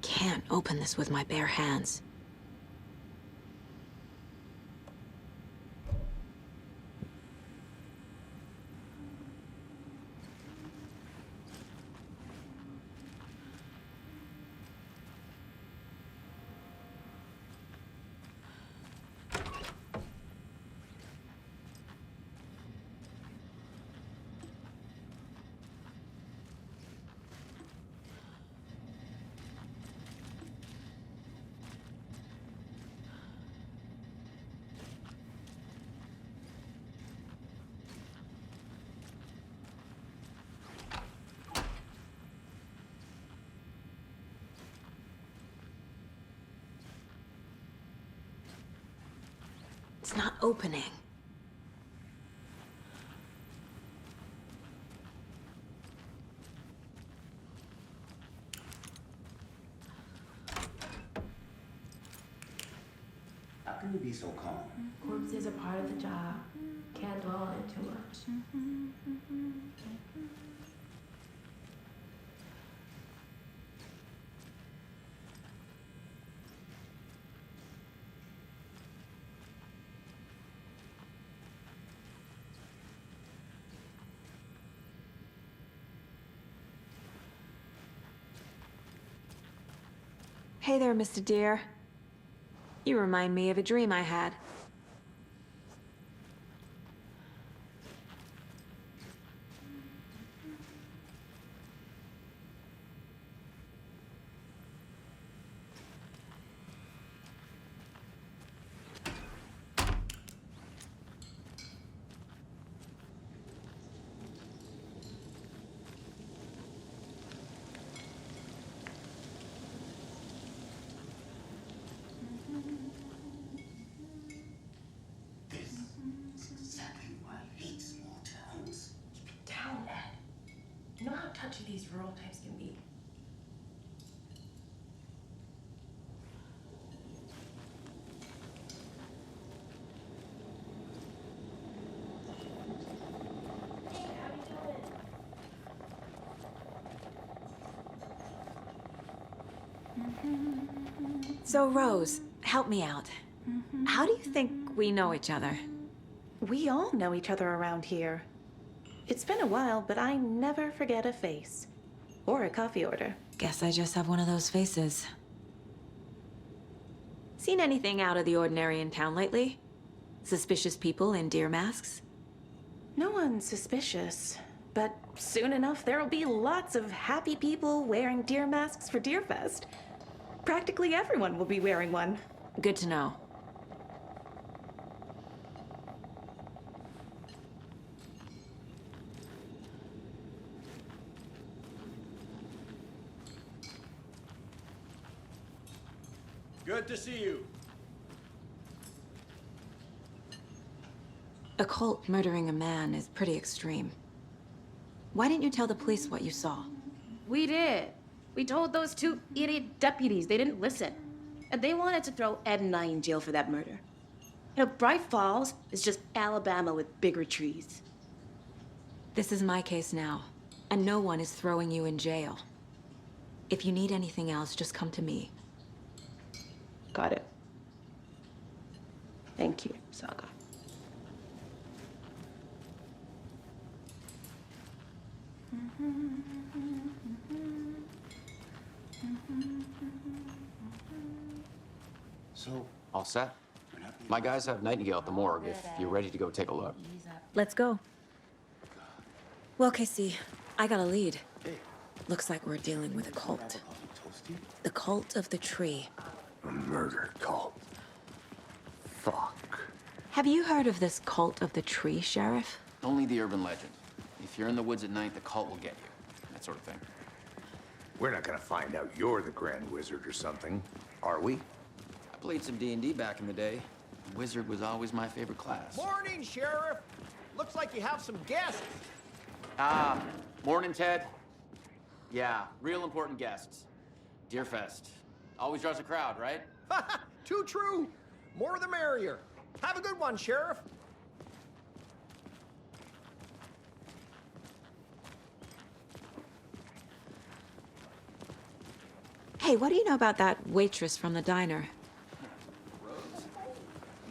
[SPEAKER 5] Can't open this with my bare hands. It's not opening.
[SPEAKER 14] How can you be so calm?
[SPEAKER 13] Corpses are part of the job. Can't dwell on it too much.
[SPEAKER 5] Hey there, Mr. Deer. You remind me of a dream I had.
[SPEAKER 13] These rural types can be.
[SPEAKER 5] So, Rose, help me out. How do you think we know each other?
[SPEAKER 12] We all know each other around here. It's been a while, but I never forget a face. Or a coffee order.
[SPEAKER 5] Guess I just have one of those faces. Seen anything out of the ordinary in town lately?
[SPEAKER 15] Suspicious people in deer masks?
[SPEAKER 12] No one's suspicious. But soon enough, there'll be lots of happy people wearing deer masks for Deerfest. Practically everyone will be wearing one.
[SPEAKER 15] Good to know.
[SPEAKER 10] Good to see you.
[SPEAKER 15] A cult murdering a man is pretty extreme. Why didn't you tell the police what you saw?
[SPEAKER 12] We did. We told those two idiot deputies. They didn't listen. And they wanted to throw Ed and I in jail for that murder. You know, Bright Falls is just Alabama with bigger trees.
[SPEAKER 15] This is my case now, and no one is throwing you in jail. If you need anything else, just come to me.
[SPEAKER 12] Got it. Thank you, Saga.
[SPEAKER 11] So, all set? My guys have Nightingale at the morgue if you're ready to go take a look.
[SPEAKER 5] Let's go. Well, Casey, I got a lead. Looks like we're dealing with a cult. The cult of the tree.
[SPEAKER 2] A murder cult. Fuck.
[SPEAKER 15] Have you heard of this cult of the tree, Sheriff?
[SPEAKER 11] Only the urban legend. If you're in the woods at night, the cult will get you. That sort of thing.
[SPEAKER 2] We're not gonna find out you're the Grand Wizard or something, are we?
[SPEAKER 11] I played some D&D back in the day. Wizard was always my favorite class.
[SPEAKER 10] Morning, Sheriff. Looks like you have some guests.
[SPEAKER 11] Morning, Ted. Yeah, real important guests. Deerfest. Always draws a crowd, right?
[SPEAKER 10] Too true. More the merrier. Have a good one, Sheriff.
[SPEAKER 15] Hey, what do you know about that waitress from the diner?
[SPEAKER 11] Rose?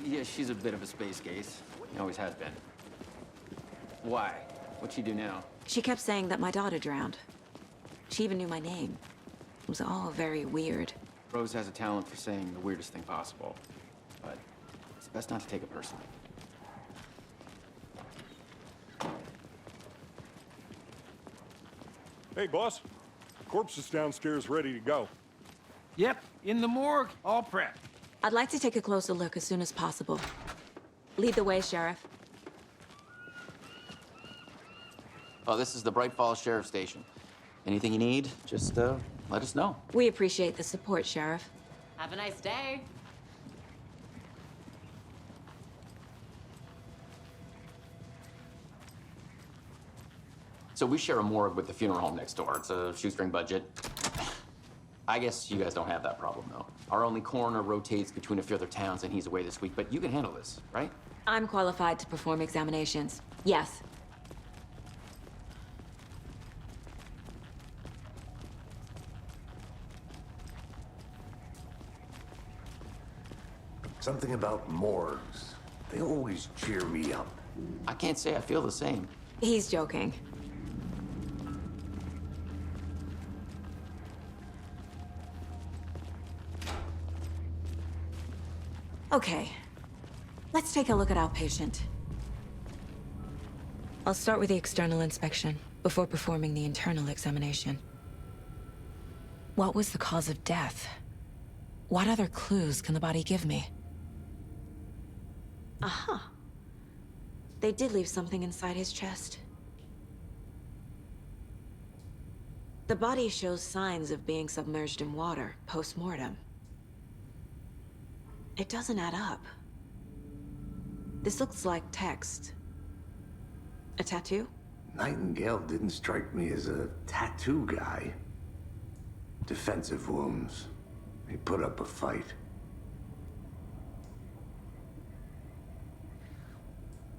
[SPEAKER 11] Yeah, she's a bit of a space case. Always has been. Why? What'd she do now?
[SPEAKER 15] She kept saying that my daughter drowned. She even knew my name. It was all very weird.
[SPEAKER 11] Rose has a talent for saying the weirdest thing possible. But it's best not to take it personally.
[SPEAKER 7] Hey, boss. Corpse is downstairs ready to go.
[SPEAKER 8] Yep, in the morgue, all prepped.
[SPEAKER 15] I'd like to take a closer look as soon as possible. Lead the way, Sheriff.
[SPEAKER 11] Oh, this is the Bright Falls Sheriff Station. Anything you need, just let us know.
[SPEAKER 15] We appreciate the support, Sheriff.
[SPEAKER 12] Have a nice day.
[SPEAKER 11] So we share a morgue with the funeral home next door. It's a shoestring budget. I guess you guys don't have that problem, though. Our only coroner rotates between a few other towns, and he's away this week. But you can handle this, right?
[SPEAKER 15] I'm qualified to perform examinations. Yes.
[SPEAKER 2] Something about morgues. They always cheer me up.
[SPEAKER 11] I can't say I feel the same.
[SPEAKER 15] He's joking. Okay, let's take a look at our patient. I'll start with the external inspection before performing the internal examination. What was the cause of death? What other clues can the body give me? Aha. They did leave something inside his chest. The body shows signs of being submerged in water post-mortem. It doesn't add up. This looks like text. A tattoo?
[SPEAKER 2] Nightingale didn't strike me as a tattoo guy. Defensive wounds. He put up a fight.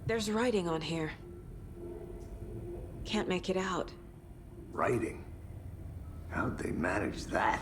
[SPEAKER 15] There's writing on here. Can't make it out.
[SPEAKER 2] Writing? How'd they manage that?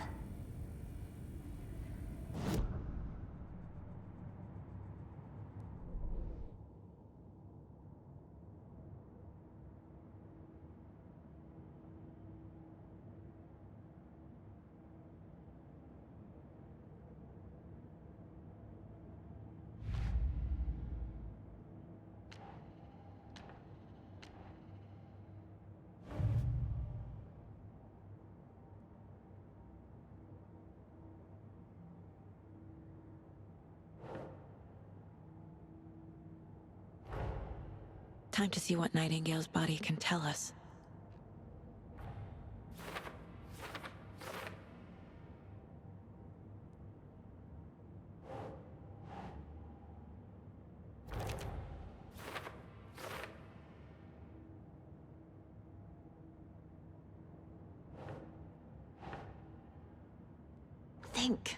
[SPEAKER 5] Time to see what Nightingale's body can tell us. Think.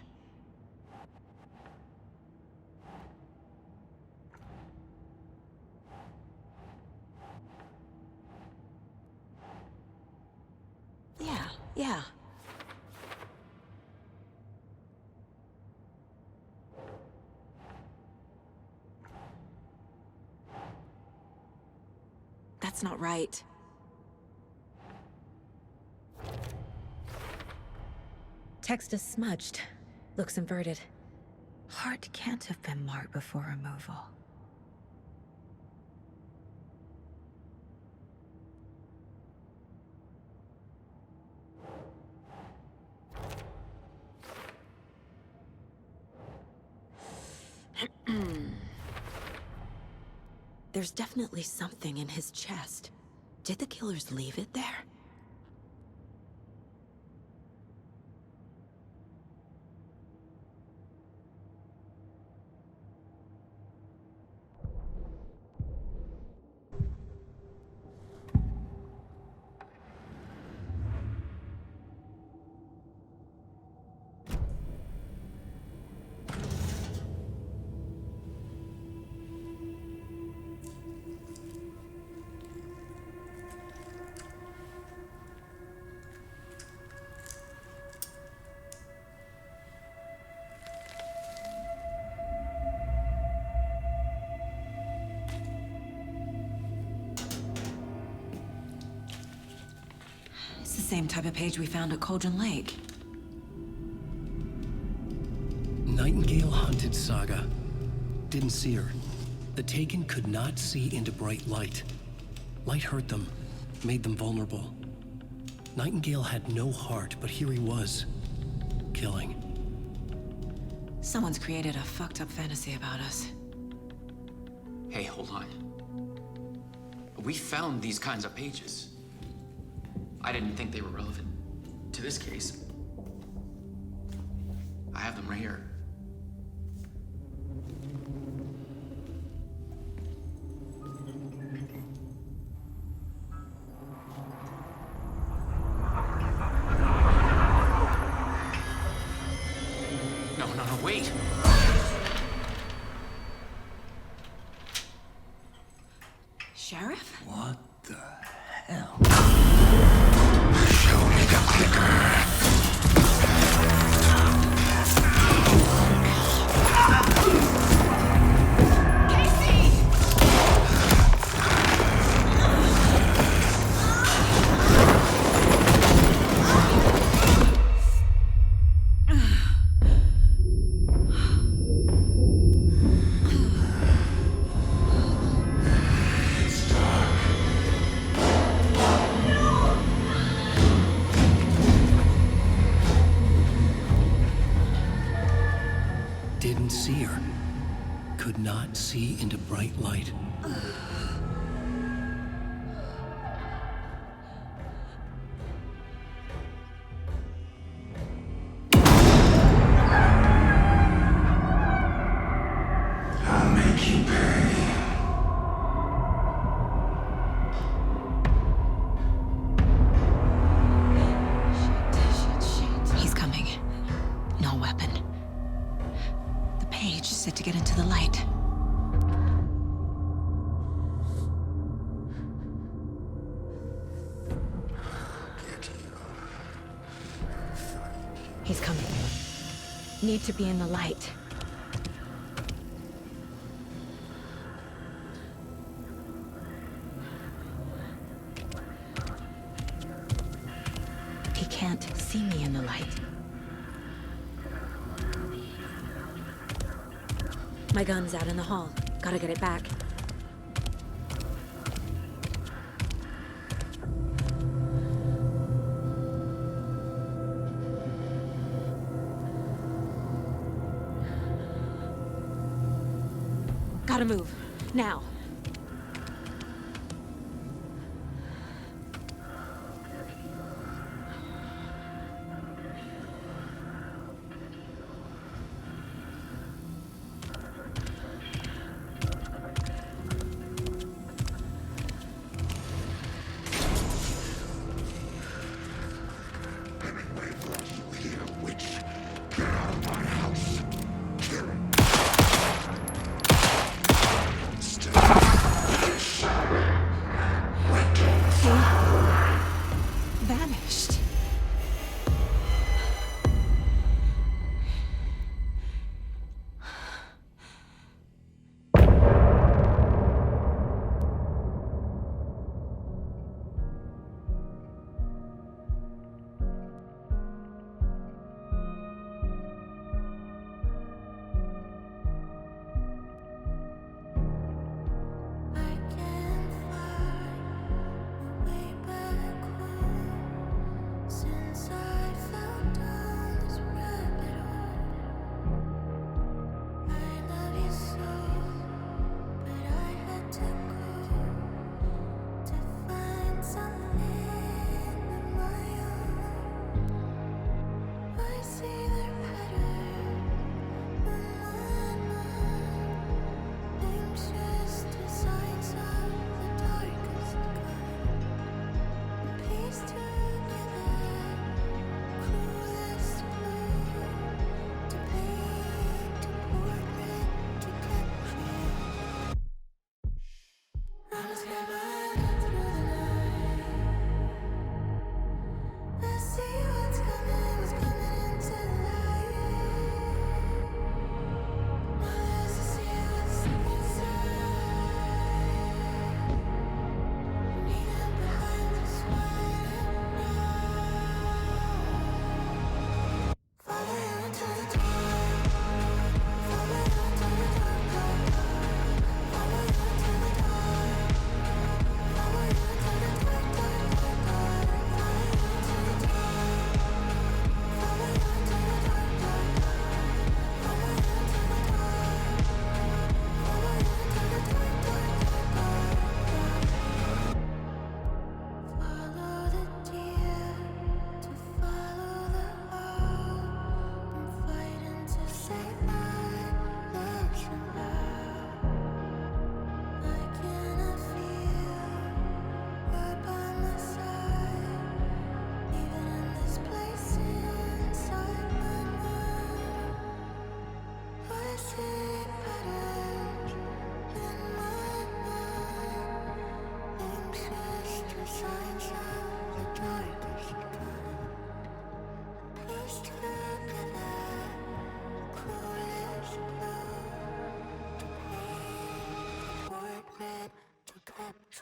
[SPEAKER 5] Yeah. That's not right. Text is smudged. Looks inverted. Heart can't have been marked before removal. There's definitely something in his chest. Did the killers leave it there? It's the same type of page we found at Cauldron Lake.
[SPEAKER 1] Nightingale hunted Saga. Didn't see her. The Taken could not see into bright light. Light hurt them, made them vulnerable. Nightingale had no heart, but here he was, killing.
[SPEAKER 5] Someone's created a fucked up fantasy about us.
[SPEAKER 11] Hey, hold on. We found these kinds of pages. I didn't think they were relevant to this case. I have them right here. No, wait.
[SPEAKER 5] Sheriff?
[SPEAKER 9] What the hell? Show me the clicker.
[SPEAKER 1] Didn't see her. Could not see into bright light.
[SPEAKER 9] I'll make you pay.
[SPEAKER 5] He's coming. No weapon. The page set to get into the light. He's coming. Need to be in the light. He can't see me in the light. My gun's out in the hall. Gotta get it back. Gotta move. Now.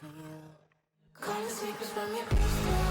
[SPEAKER 16] between you. Call the secrets from your crystal.